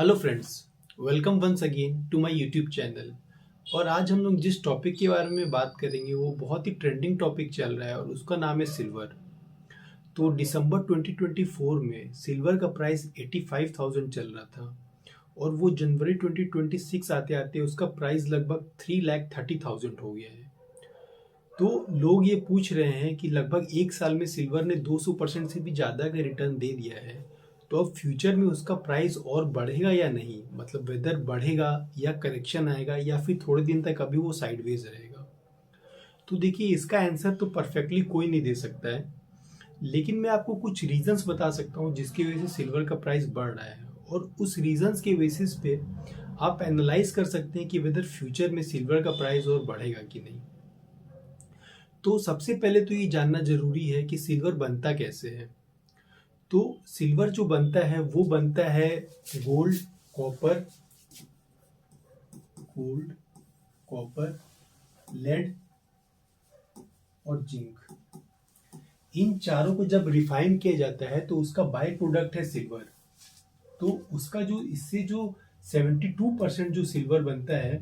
Hello friends, welcome once again to my YouTube channel. और आज हम लोग जिस टॉपिक के बारे में बात करेंगे वो बहुत ही ट्रेंडिंग टॉपिक चल रहा है और उसका नाम है सिल्वर। तो दिसंबर 2024 में सिल्वर का प्राइस 85,000 चल रहा था और वो जनवरी 2026 आते आते उसका प्राइस लगभग 3,30,000 हो गया है। तो लोग ये पूछ रहे हैं कि लगभग एक साल में सिल्वर ने 200% से भी ज़्यादा का रिटर्न दे दिया है, तो अब फ्यूचर में उसका प्राइस और बढ़ेगा या नहीं, मतलब वेदर बढ़ेगा या करेक्शन आएगा या फिर थोड़े दिन तक अभी वो साइडवेज रहेगा। तो देखिए, इसका आंसर तो परफेक्टली कोई नहीं दे सकता है, लेकिन मैं आपको कुछ रीजंस बता सकता हूँ जिसकी वजह से सिल्वर का प्राइस बढ़ रहा है, और उस रीजंस के बेसिस पे आप एनालाइज कर सकते हैं कि वेदर फ्यूचर में सिल्वर का प्राइस और बढ़ेगा कि नहीं। तो सबसे पहले तो ये जानना जरूरी है कि सिल्वर बनता कैसे है। तो सिल्वर जो बनता है वो बनता है gold, copper, gold, copper, lead और जिंक। इन चारों को जब रिफाइन किया जाता है तो उसका बाय प्रोडक्ट है सिल्वर। तो उसका जो इससे जो 72% जो सिल्वर बनता है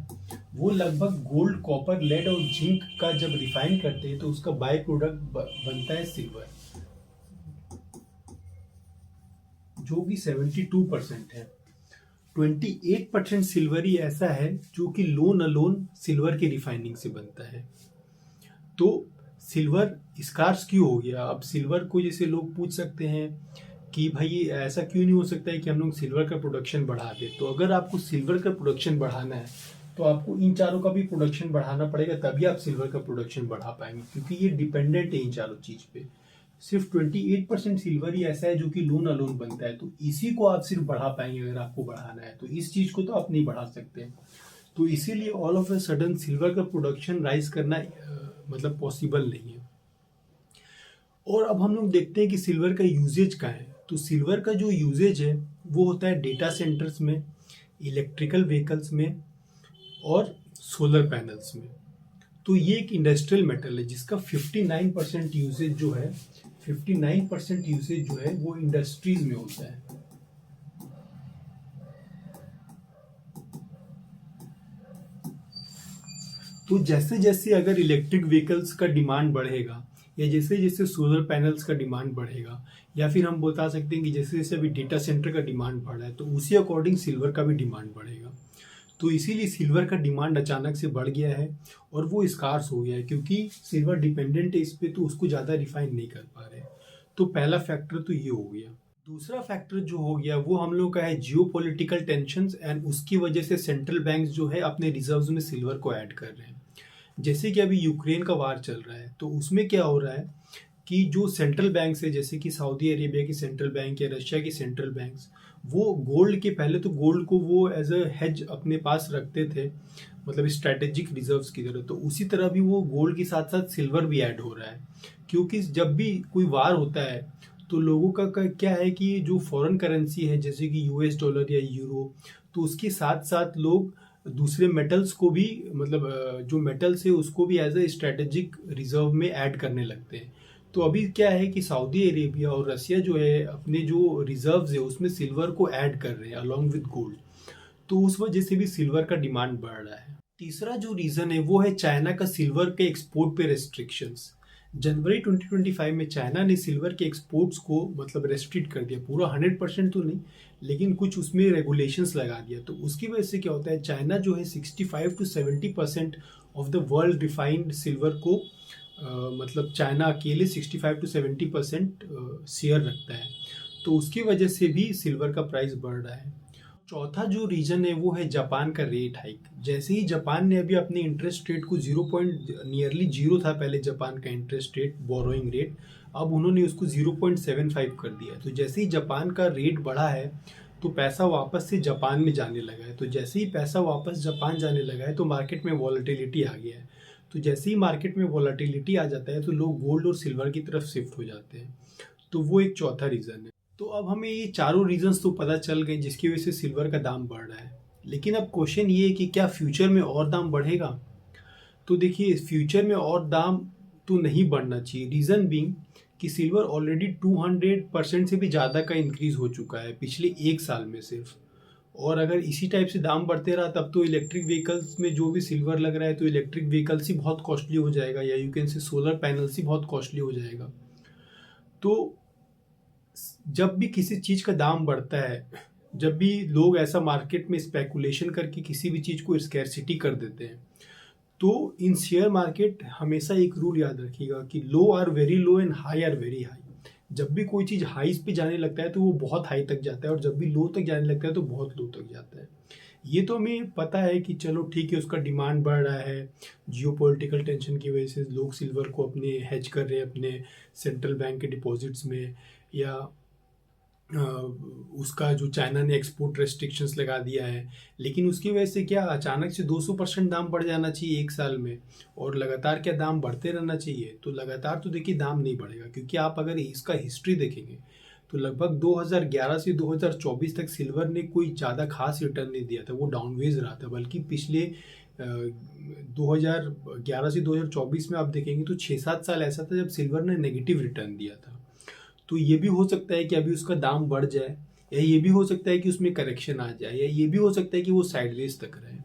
वो लगभग गोल्ड, कॉपर, लेड और जिंक का जब रिफाइन करते हैं तो उसका बाय प्रोडक्ट बनता है सिल्वर, जो कि 72% है। 28% सिल्वर ही ऐसा है जो कि लोन अलोन सिल्वर की रिफाइनिंग से बनता है। तो सिल्वर स्कार्स क्यों हो गया? अब सिल्वर को जैसे लोग पूछ सकते हैं कि भाई ऐसा क्यों नहीं हो सकता है कि हम लोग सिल्वर का प्रोडक्शन बढ़ा दें। तो अगर आपको सिल्वर का प्रोडक्शन बढ़ाना है तो आपको इन चारों का भी प्रोडक्शन बढ़ाना पड़ेगा, तभी आप सिल्वर का प्रोडक्शन बढ़ा पाएंगे, क्योंकि ये डिपेंडेंट है इन चारों चीज पे। सिर्फ 28% सिल्वर ही ऐसा है जो कि लोन अलोन बनता है, तो इसी को आप सिर्फ बढ़ा पाएंगे अगर आपको बढ़ाना है। तो इस चीज को तो आप नहीं बढ़ा सकते। तो इसीलिए all of a sudden silver का प्रोडक्शन राइज करना मतलब पॉसिबल नहीं है। और अब हम लोग देखते हैं कि सिल्वर का यूजेज क्या है। तो सिल्वर का जो यूजेज है वो होता है डेटा सेंटर्स में, इलेक्ट्रिकल व्हीकल्स में और सोलर पैनल्स में। तो ये एक इंडस्ट्रियल मेटल है जिसका 59% यूसेज जो है, 59% यूसेज जो है वो इंडस्ट्रीज में होता है। तो जैसे जैसे अगर इलेक्ट्रिक व्हीकल्स का डिमांड बढ़ेगा या जैसे जैसे सोलर पैनल्स का डिमांड बढ़ेगा, या फिर हम बता सकते हैं कि जैसे जैसे अभी डेटा सेंटर का डिमांड बढ़ रहा है, तो उसी अकॉर्डिंग सिल्वर का भी डिमांड बढ़ेगा। तो इसीलिए सिल्वर का डिमांड अचानक से बढ़ गया है और वो स्कार्स हो गया है, क्योंकि सिल्वर डिपेंडेंट है इस पे, तो उसको ज़्यादा रिफाइन नहीं कर पा रहे। तो पहला फैक्टर तो ये हो गया। दूसरा फैक्टर जो हो गया वो हम लोग का है जियो पॉलिटिकल टेंशन, एंड उसकी वजह से सेंट्रल बैंक जो है अपने रिजर्व्स में सिल्वर को ऐड कर रहे हैं। जैसे कि अभी यूक्रेन का वार चल रहा है, तो उसमें क्या हो रहा है कि जो सेंट्रल बैंक है, जैसे कि सऊदी अरेबिया की सेंट्रल बैंक या रशिया की सेंट्रल बैंक्स, वो गोल्ड के पहले तो गोल्ड को वो एज अ हेज अपने पास रखते थे, मतलब स्ट्रेटेजिक रिजर्व्स की तरह। तो उसी तरह भी वो गोल्ड के साथ साथ सिल्वर भी ऐड हो रहा है, क्योंकि जब भी कोई वार होता है तो लोगों का क्या है कि जो फॉरेन करेंसी है जैसे कि यूएस डॉलर या यूरो, तो उसके साथ साथ लोग दूसरे मेटल्स को भी, मतलब जो मेटल्स है उसको भी एज अ स्ट्रेटेजिक रिजर्व में ऐड करने लगते हैं। तो अभी क्या है कि सऊदी अरेबिया और रसिया जो है अपने जो रिजर्व्स है उसमें सिल्वर को ऐड कर रहे हैं अलॉन्ग विद गोल्ड। तो उस वजह से भी सिल्वर का डिमांड बढ़ रहा है। तीसरा जो रीजन है वो है चाइना का सिल्वर के एक्सपोर्ट पे रेस्ट्रिक्शंस। जनवरी 2025 में चाइना ने सिल्वर के एक्सपोर्ट्स को मतलब रेस्ट्रिक्ट कर दिया, पूरा 100% तो नहीं, लेकिन कुछ उसमें रेगुलेशंस लगा दिया। तो उसकी वजह से क्या होता है, चाइना जो है 65 to 70% of the world refined silver को मतलब चाइना अकेले 65 to 70% शेयर रखता है। तो उसकी वजह से भी सिल्वर का प्राइस बढ़ रहा है। चौथा जो रीजन है वो है जापान का रेट हाइक। जैसे ही जापान ने अभी अपने इंटरेस्ट रेट को नियरली जीरो था पहले जापान का इंटरेस्ट रेट, बोरोइंग रेट, अब उन्होंने उसको 0.75 कर दिया। तो जैसे ही जापान का रेट बढ़ा है तो पैसा वापस से जापान में जाने लगा है। तो जैसे ही पैसा वापस जापान जाने लगा है तो मार्केट में वॉलेटिलिटी आ गया है। तो जैसे ही मार्केट में वॉलेटिलिटी आ जाता है तो लोग गोल्ड और सिल्वर की तरफ शिफ्ट हो जाते हैं। तो वो एक चौथा रीज़न है। तो अब हमें ये चारों रीजंस तो पता चल गए जिसकी वजह से सिल्वर का दाम बढ़ रहा है, लेकिन अब क्वेश्चन ये है कि क्या फ्यूचर में और दाम बढ़ेगा? तो देखिए, फ्यूचर में और दाम तो नहीं बढ़ना चाहिए। रीज़न बीइंग कि सिल्वर ऑलरेडी 200% से भी ज़्यादा का इंक्रीज हो चुका है पिछले एक साल में सिर्फ। और अगर इसी टाइप से दाम बढ़ते रहा तब तो इलेक्ट्रिक व्हीकल्स में जो भी सिल्वर लग रहा है तो इलेक्ट्रिक व्हीकल्स ही बहुत कॉस्टली हो जाएगा, या you can say solar panels ही बहुत कॉस्टली हो जाएगा। तो जब भी किसी चीज़ का दाम बढ़ता है, जब भी लोग ऐसा मार्केट में स्पेकुलेशन करके किसी भी चीज़ को स्कैरसिटी कर देते हैं, तो इन शेयर मार्केट हमेशा एक रूल याद रखिएगा कि low are very low and high are very high. जब भी कोई चीज़ हाईज पे जाने लगता है तो वो बहुत हाई तक जाता है, और जब भी लो तक जाने लगता है तो बहुत लो तक जाता है। ये तो हमें पता है कि चलो ठीक है, उसका डिमांड बढ़ रहा है, जियोपॉलिटिकल टेंशन की वजह से लोग सिल्वर को अपने हेज कर रहे हैं अपने सेंट्रल बैंक के डिपॉजिट्स में, या उसका जो चाइना ने एक्सपोर्ट रेस्ट्रिक्शंस लगा दिया है। लेकिन उसकी वजह से क्या अचानक से 200% दाम बढ़ जाना चाहिए एक साल में, और लगातार क्या दाम बढ़ते रहना चाहिए? तो लगातार तो देखिए दाम नहीं बढ़ेगा, क्योंकि आप अगर इसका हिस्ट्री देखेंगे तो लगभग 2011 से 2024 तक सिल्वर ने कोई ज़्यादा खास रिटर्न नहीं दिया था, वो डाउनवेज रहा था। बल्कि पिछले 2011 से 2024 में आप देखेंगे तो 6-7 साल ऐसा था जब सिल्वर ने नेगेटिव रिटर्न दिया था। तो ये भी हो सकता है कि अभी उसका दाम बढ़ जाए, या ये भी हो सकता है कि उसमें करेक्शन आ जाए, या ये भी हो सकता है कि वो साइडवेज तक रहे।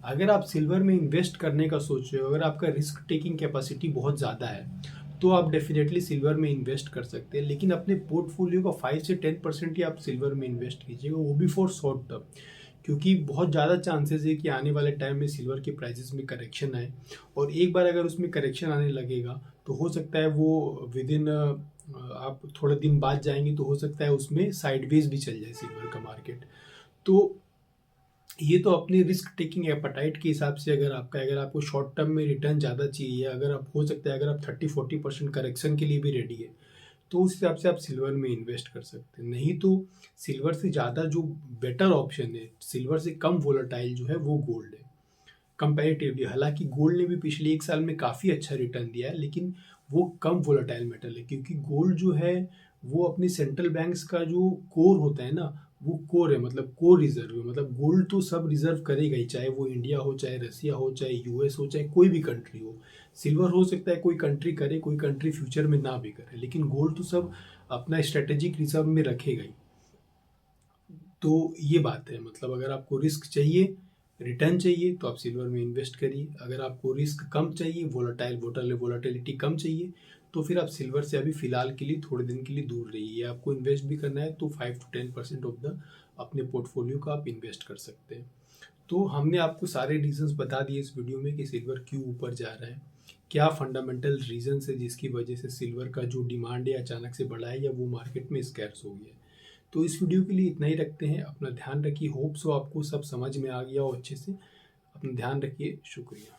अगर आप सिल्वर में इन्वेस्ट करने का सोच रहे हो, अगर आपका रिस्क टेकिंग कैपेसिटी बहुत ज़्यादा है, तो आप डेफिनेटली सिल्वर में इन्वेस्ट कर सकते हैं। लेकिन अपने पोर्टफोलियो का 5 से 10% ही आप सिल्वर में इन्वेस्ट कीजिएगा, वो भी फॉर शॉर्ट टर्म, क्योंकि बहुत ज़्यादा चांसेस है कि आने वाले टाइम में सिल्वर के प्राइसेस में करेक्शन आए, और एक बार अगर उसमें करेक्शन आने लगेगा तो हो सकता है वो विद इन आप थोड़े दिन बाद जाएंगे तो हो सकता है उसमें साइडवेज भी चल जाए सिल्वर का मार्केट। तो ये तो अपने रिस्क टेकिंग एपेटाइट के हिसाब से, अगर आपको शॉर्ट टर्म में रिटर्न ज़्यादा चाहिए, अगर आप हो सकता है अगर आप 30-40% करेक्शन के लिए भी रेडी है, तो उस हिसाब से आप सिल्वर में इन्वेस्ट कर सकते हैं। नहीं तो सिल्वर से ज़्यादा जो बेटर ऑप्शन है, सिल्वर से कम वोलेटाइल जो है, वो गोल्ड है कंपैरेटिवली। हालांकि गोल्ड ने भी पिछले एक साल में काफ़ी अच्छा रिटर्न दिया है, लेकिन वो कम वोलेटाइल मेटल है, क्योंकि गोल्ड जो है वो अपने सेंट्रल बैंक्स का जो कोर होता है ना, वो कोर है, मतलब कोर रिजर्व है। मतलब गोल्ड तो सब रिजर्व करेगा ही, चाहे वो इंडिया हो, चाहे रसिया हो, चाहे यूएस हो, चाहे कोई भी कंट्री हो। सिल्वर हो सकता है कोई कंट्री करे, कोई कंट्री फ्यूचर में ना भी करे, लेकिन गोल्ड तो सब अपना स्ट्रेटेजिक रिजर्व में रखेगा ही। तो ये बात है, मतलब अगर आपको रिस्क चाहिए, रिटर्न चाहिए, तो आप सिल्वर में इन्वेस्ट करिए। अगर आपको रिस्क कम चाहिए, वोलाटिलिटी कम चाहिए, तो फिर आप सिल्वर से अभी फिलहाल के लिए थोड़े दिन के लिए दूर रहिए। आपको इन्वेस्ट भी करना है तो 5 to 10% ऑफ द अपने पोर्टफोलियो का आप इन्वेस्ट कर सकते हैं। तो हमने आपको सारे रीजंस बता दिए इस वीडियो में कि सिल्वर क्यों ऊपर जा रहा है, क्या फंडामेंटल रीजंस है जिसकी वजह से सिल्वर का जो डिमांड है अचानक से बढ़ा है, या वो मार्केट में स्कैर्स हो गया है। तो इस वीडियो के लिए इतना ही रखते हैं। अपना ध्यान रखिए। होप सो आपको सब समझ में आ गया हो अच्छे से। अपना ध्यान रखिए। शुक्रिया।